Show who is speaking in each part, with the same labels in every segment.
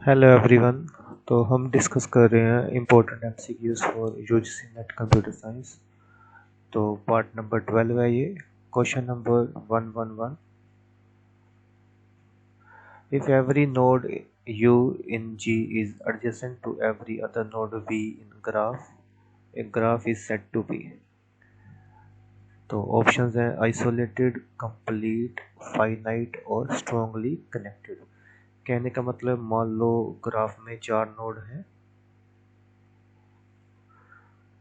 Speaker 1: Hello everyone. तो हम discuss कर रहे हैं important MCQs for UGC net computer science. तो पार्ट नंबर 12 है ये। Question number 111। If every node u in G is adjacent to every other node v in graph, a graph is said to be। तो options हैं isolated, complete, finite और strongly connected. कहने का मतलब मान लो graph में 4 नोड हैं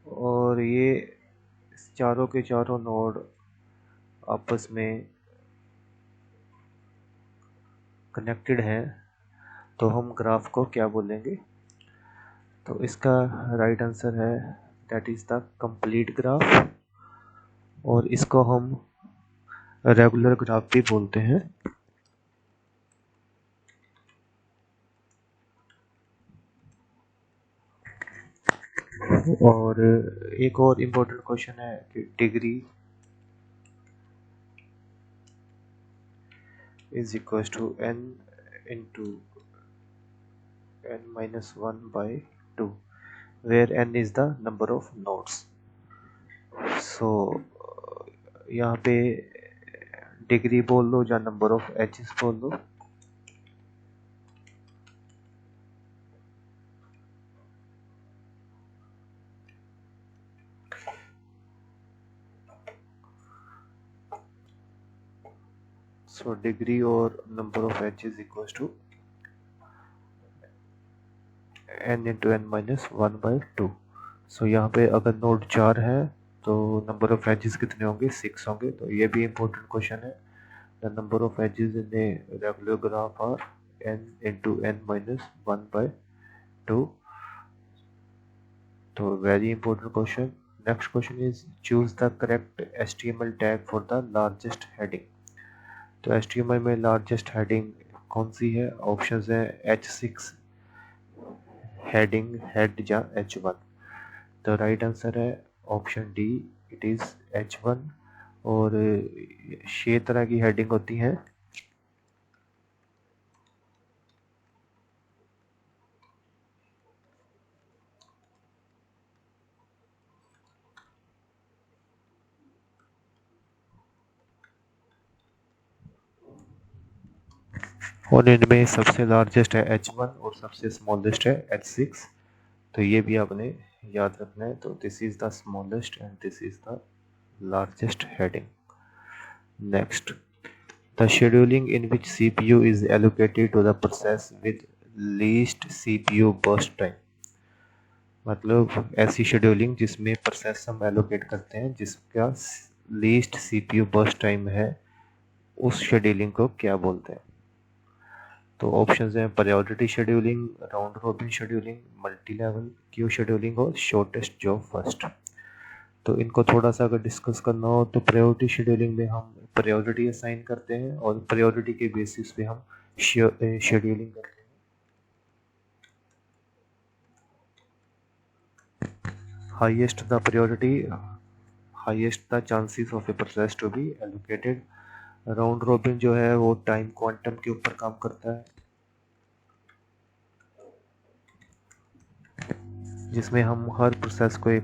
Speaker 1: और ये चारों के चारों नोड आपस में कनेक्टेड हैं, तो हम ग्राफ को क्या बोलेंगे? तो इसका राइट आंसर है that is the complete graph, और इसको हम रेगुलर ग्राफ भी बोलते हैं। और एक और इम्पोर्टेंट क्वेश्चन है कि degree is equal to n into n-1/2 where n is the number of nodes। So यहाँ पे डिग्री बोल दो या नंबर ऑफ एजेस बोल दो। सो डिग्री और number of edges equals to n into n-1/2। So यहाँ पे अगर नोड 4 है तो नंबर ऑफ एजेस कितने होंगे? 6 होंगे। तो ये भी इम्पोर्टेंट क्वेश्चन है। The number of edges in a regular graph are n into n-1/2। तो very important question. Next question is choose the correct HTML tag for the largest heading. तो HTML में लार्जेस्ट हेडिंग कौन सी है? Options है H6 heading, head या H1। तो right answer है option D, it is H1। और 6 तरह की हेडिंग होती हैं। और इनमें सबसे लार्जेस्ट है H1 और सबसे स्मॉलेस्ट है H6। तो ये भी आपने याद रखना है। तो this is the smallest and this is the largest heading. Next, the scheduling in which CPU is allocated to the process with least CPU burst time। मतलब ऐसी शेड्यूलिंग जिसमें प्रोसेस हम एलोकेट करते हैं जिसका लीस्ट CPU बर्स्ट टाइम है, उस scheduling को क्या बोलते हैं? तो ऑप्शंस हैं priority scheduling, round robin scheduling, multi level queue scheduling और शॉर्टेस्ट जॉब फर्स्ट। तो इनको थोड़ा सा अगर डिस्कस करना हो तो प्रायोरिटी शेड्यूलिंग में हम प्रायोरिटी असाइन करते हैं और प्रायोरिटी के बेसिस पे हम शेड्यूलिंग करते हैं। Highest the priority, highest the chances of a process to be allocated. Round robin जो है वो टाइम क्वांटम के ऊपर काम करता है, जिसमें हम हर प्रोसेस को एक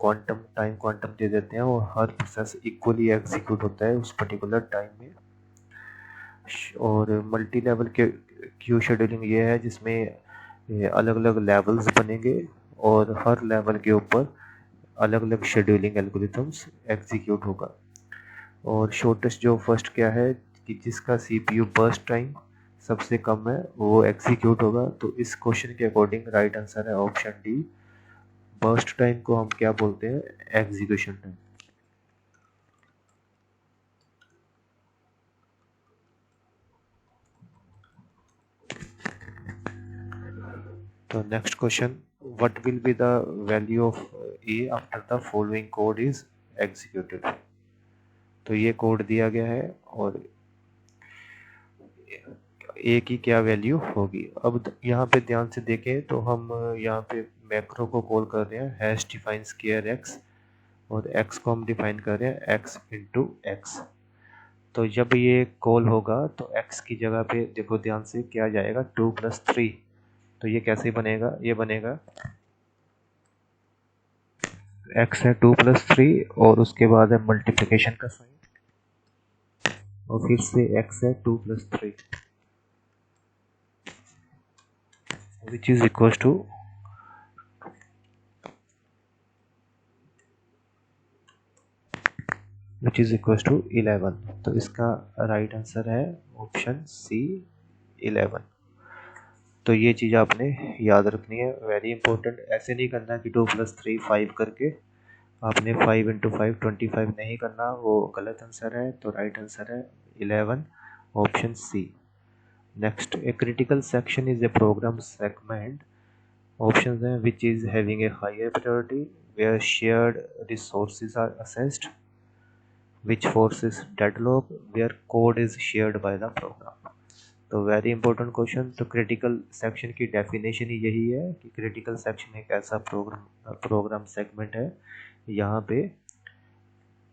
Speaker 1: क्वांटम टाइम क्वांटम दे देते हैं और हर प्रोसेस इक्वली एग्जीक्यूट होता है उस पर्टिकुलर टाइम में। और मल्टी लेवल के क्यू शेड्यूलिंग ये है जिसमें अलग अलग लेवल्स बनेंगे और हर लेवल के ऊपर अलग अलग शेड्यूलिंग एल्गोरिथम्स एग्जीक्यूट होगा। और शॉर्टेस्ट जो फर्स्ट क्या है कि जिसका CPU बर्स्ट टाइम सबसे कम है वो एग्जीक्यूट होगा। तो इस क्वेश्चन के अकॉर्डिंग राइट आंसर है ऑप्शन डी, बर्स्ट टाइम को हम क्या बोलते हैं? Execution time. तो next question, what will be the value of A after the following code is executed. तो ये कोड दिया गया है और ए की क्या वैल्यू होगी। अब यहाँ पे ध्यान से देखें तो हम यहाँ पे मैक्रो को कॉल कर रहे हैं हैश डिफाइन स्क्वायर एक्स, और x को हम डिफाइन कर रहे हैं x इंटू एक्स। तो जब ये कॉल होगा तो x की जगह पे देखो ध्यान से क्या जाएगा, 2 + 3। तो ये कैसे बनेगा, ये बनेगा x है 2+3 और उसके बाद है मल्टीप्लिकेशन का साइन और फिर से x है 2+3 विच इज इक्वल टू 11। तो इसका राइट आंसर है ऑप्शन सी 11। तो ये चीज़ आपने याद रखनी है, वेरी इंपॉर्टेंट। ऐसे नहीं करना कि 2+3 5 करके आपने 5 × 5 25 नहीं करना, वो गलत आंसर है। तो राइट आंसर है 11 option C. Next, a critical section is a program segment, options हैं which is having a higher priority, where shared resources are accessed, which forces deadlock, where code is shared by the program। तो very important question. तो critical section की definition ही यही है कि critical section एक ऐसा program segment है यहाँ पे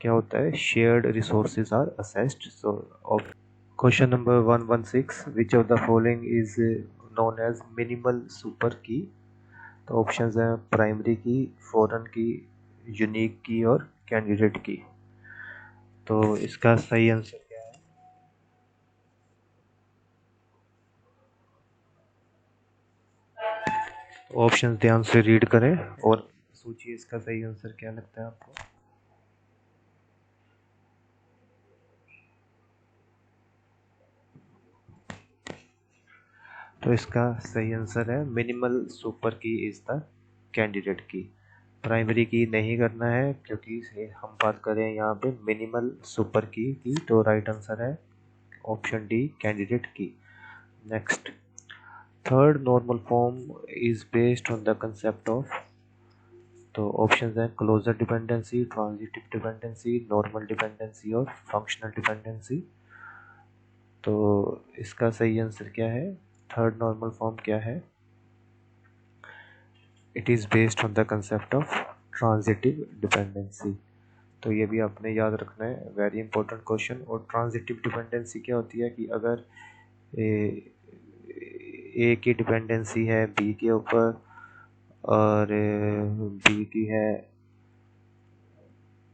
Speaker 1: क्या होता है, shared resources are accessed. So question number 116, which of the following is known as minimal super key. तो ऑप्शंस हैं प्राइमरी की, फॉरेन की, यूनिक की और कैंडिडेट की। तो इसका सही आंसर क्या है, ऑप्शन ध्यान से रीड करें और सोचिए इसका सही आंसर क्या लगता है आपको। तो इसका सही आंसर है मिनिमल सुपर की इज द कैंडिडेट की। प्राइमरी की नहीं करना है क्योंकि हम बात करें यहाँ पे मिनिमल सुपर की। तो राइट आंसर है option D candidate key. Next, third normal form is based on the concept of. तो ऑप्शंस हैं closure dependency, transitive dependency, normal dependency और फंक्शनल डिपेंडेंसी। तो इसका सही आंसर क्या है, थर्ड नॉर्मल फॉर्म क्या है, it is based on the concept of transitive dependency. तो ये भी आपने याद रखना है, वेरी इंपॉर्टेंट क्वेश्चन। और ट्रांजिटिव डिपेंडेंसी क्या होती है कि अगर ए की डिपेंडेंसी है बी के ऊपर और बी की है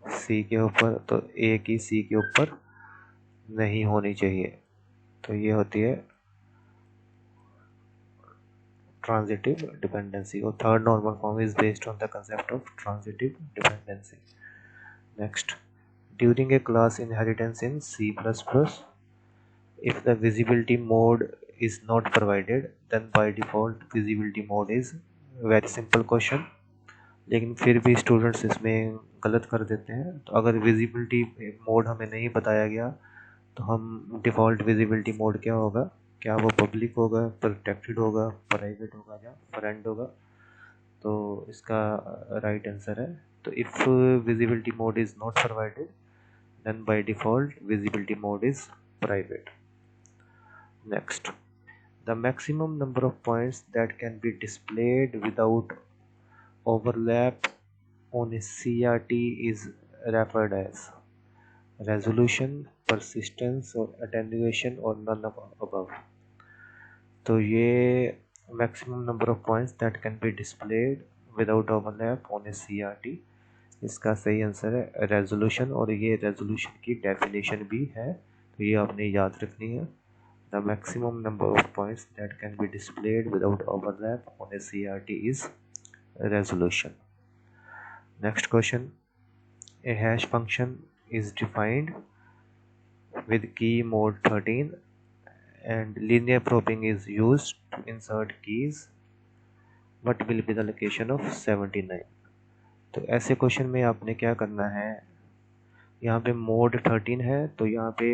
Speaker 1: सी के ऊपर, तो ए की सी के ऊपर नहीं होनी चाहिए। तो ये होती है transitive dependency, or third normal form is based on the concept of transitive dependency. Next, during a class inheritance in C++, if the visibility mode is not provided, then by default visibility mode is, very simple question, लेकिन फिर भी students इसमें गलत कर देते हैं। तो अगर विजिबिलिटी मोड हमें नहीं बताया गया तो हम डिफ़ॉल्ट विजिबिलिटी मोड क्या होगा, क्या वो पब्लिक होगा, प्रोटेक्टेड होगा, प्राइवेट होगा या फ्रेंड होगा। तो इसका राइट आंसर है, तो if visibility mode is not provided then by default visibility mode is private. Next, the maximum number of points that can be displayed without overlap on a CRT is referred as resolution, persistence or attenuation or none of above। तो ये maximum number of points that can be displayed without overlap on a CRT, इसका सही answer है resolution. और ये resolution की definition भी है, तो ये आपने याद रखनी है। The maximum number of points that can be displayed without overlap on A CRT is resolution। Next question, a hash function is defined with key mode 13 and linear probing is used to insert keys, what will be the location of 79। तो ऐसे question में आपने क्या करना है, यहाँ पे mode 13 है तो यहाँ पे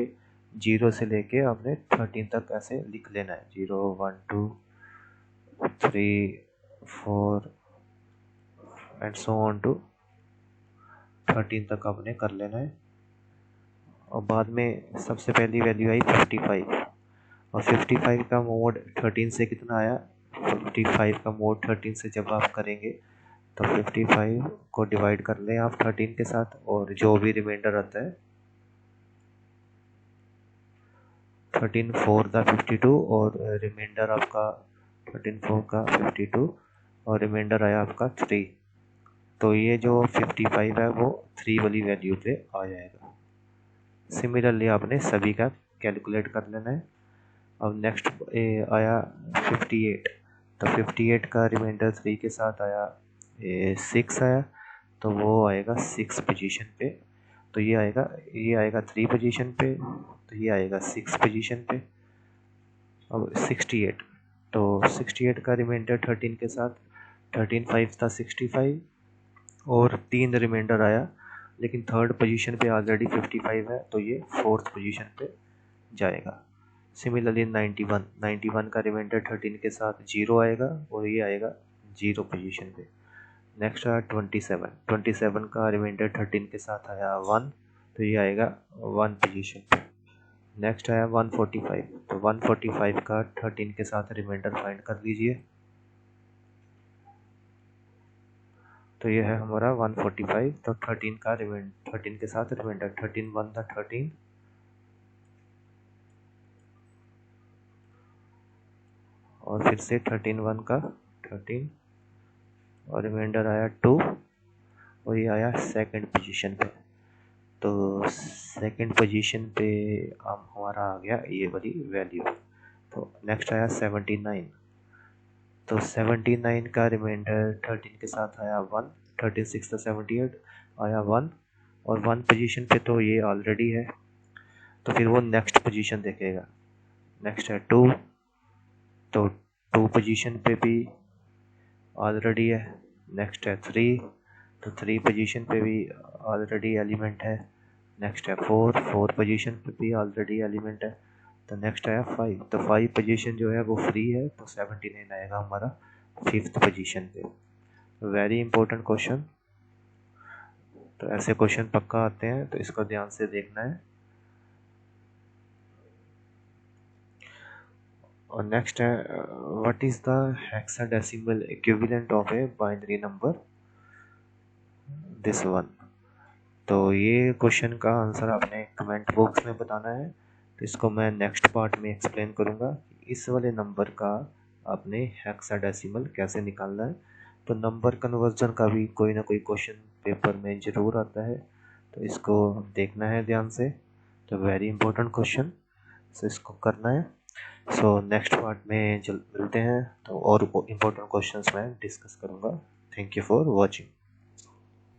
Speaker 1: 0 से लेके आपने 13 तक ऐसे लिख लेना है, 0 1 2 3 4 एंड सो ऑन टू 13 तक आपने कर लेना है। और बाद में सबसे पहली वैल्यू आई 55 और 55 का मोड 13 से कितना आया, 55 का मोड 13 से जब आप करेंगे तो 55 को डिवाइड कर लें आप 13 के साथ और जो भी रिमाइंडर आता है 13 4 द 52 और रिमाइंडर आपका 13 4 का 52 और रिमाइंडर आया आपका 3। तो ये जो 55 है वो 3 वाली वैल्यू पे आ जाएगा। सिमिलरली आपने सभी का कैलकुलेट कर लेना है। अब नेक्स्ट आया 58। तो 58 का रिमाइंडर 3 के साथ आया 6 आया, तो वो आएगा 6 पोजीशन पे। तो ये आएगा 3 पोजीशन पे, तो ये आएगा 6 पोजीशन पे। अब 68, तो 68 का रिमाइंडर 13 के साथ 13 5 था 65 और 3 रिमाइंडर आया, लेकिन थर्ड पोजीशन पे ऑलरेडी 55 है, तो ये फोर्थ पोजीशन पे जाएगा। सिमिलरली 91 का रिमाइंडर 13 के साथ 0 आएगा और ये आएगा 0 पोजीशन पे। नेक्स्ट आया 27 का रिमाइंडर 13 के साथ आया 1, तो ये आएगा 1 पोजीशन पे। नेक्स्ट आया 145, तो 145 का 13 के साथ रिमाइंडर फाइंड कर लीजिए। तो ये है हमारा 145। तो 13 के साथ रिमाइंडर 13 1 था 13 और फिर से 13 1 का 13 और रिमाइंडर आया 2 और ये आया सेकंड पोजीशन पे। तो सेकंड पोजीशन पे हमारा आ गया ये वाली वैल्यू। तो नेक्स्ट आया 79। तो 79 का रिमाइंडर 13 के साथ आया 1, 13 6 था 78 आया 1 और 1 पोजीशन पे तो ये ऑलरेडी है, तो फिर वो नेक्स्ट पोजीशन देखेगा। नेक्स्ट है 2, तो 2 पोजीशन पे भी ऑलरेडी है। नेक्स्ट है 3, तो 3 पोजीशन पे भी ऑलरेडी एलिमेंट है। नेक्स्ट है 4 पोजीशन पे भी ऑलरेडी एलिमेंट है। तो नेक्स्ट आया 5, तो 5 पोजीशन जो है वो फ्री है, तो 79 आएगा हमारा 5th पोजीशन पे। Very important question. तो ऐसे क्वेश्चन पक्का आते हैं, तो इसको ध्यान से देखना है। और नेक्स्ट है what is the hexadecimal equivalent of a binary number, this one. तो ये क्वेश्चन का आंसर आपने कमेंट बॉक्स में बताना है। तो इसको मैं नेक्स्ट पार्ट में एक्सप्लेन करूँगा इस वाले नंबर का आपने हेक्साडेसिमल कैसे निकालना है। तो नंबर कन्वर्जन का भी कोई ना कोई क्वेश्चन पेपर में ज़रूर आता है, तो इसको देखना है ध्यान से। तो वेरी इंपॉर्टेंट क्वेश्चन, सो इसको करना है। सो नेक्स्ट पार्ट में मिलते हैं, तो और इम्पोर्टेंट क्वेश्चंस मैं डिस्कस करूँगा। Thank you for watching.